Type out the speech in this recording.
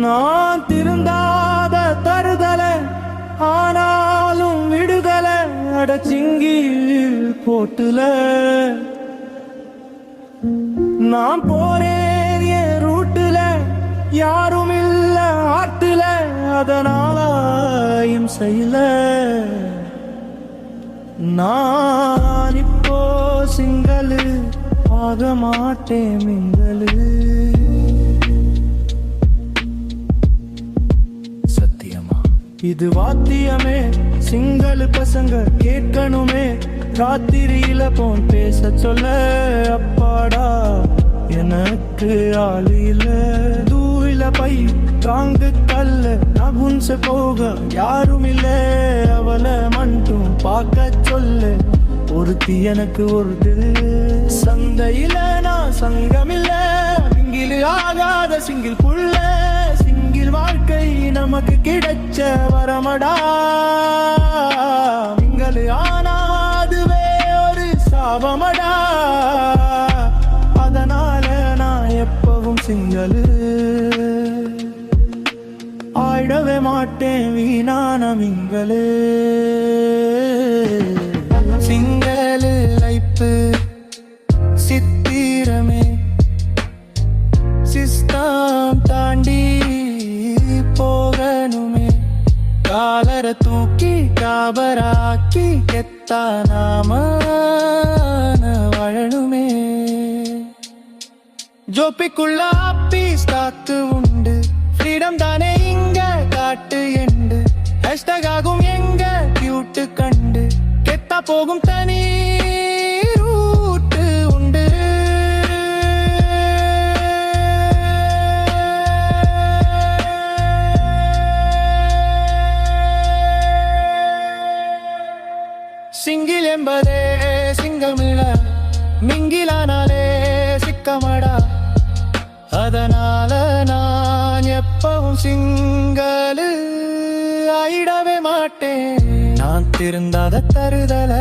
நான் திருந்தாத தருதல ஆனாலும் விடுதல அடச்சிங்கில் போட்டுல நான் போறேன் ரூட்டுல யாரும் இல்ல ஆட்டுல அதனாலும் செய்யல நான் இப்போ சிங்களு ஆக மாட்டேன் மிங்களு சத்தியமா இது வாத்தியமே சிங்களு பசங்க கேட்கணுமே ராத்திரியில போன் பேச சொல்ல அப்பாடா எனக்கு ஆளு இல்ல தூயில பை தாங்கு கல்ல நகுன்ச போக யாரும் இல்ல அவளை மட்டும் பார்க்க சொல்லு ஒருத்தி எனக்கு ஒரு சந்தையில நான் சங்கமில்ல சிங்கில் ஆகாத சிங்கில் புள்ள சிங்கில் வாழ்க்கை நமக்கு கிடைச்ச வரமடா சிங்கள் ஆனாதுவே ஒரு சாபமடா அதனால நான் எப்பவும் சிங்களு ஆயிடவே மாட்டேன் வீணான மிங்களே சிங்களு லைப்பு சித்திரமே சிஸ்டம் தாண்டி போகணுமே காலர தூக்கி காபராக்கி கெத்தா நாம வாழணுமே ஜோப்பிக்குள்ள ஆப்பீஸ் காத்து உண்டு ஃப்ரீடம் தானே இங்க காட்டு எண்டு ஹேஷ்டாக் ஆகும் எங்க கியூட்டு கண்டு கெத்தா போகும் தனி ரூட்டு உண்டு சிங்கில் என்பதே சிங்கமிழ மிங்கிலானாலே சிக்கமடா அதனால நான் எப்பவும் சிங்களு ஆயிடவே மாட்டேன் நான் திருந்தாத தருதல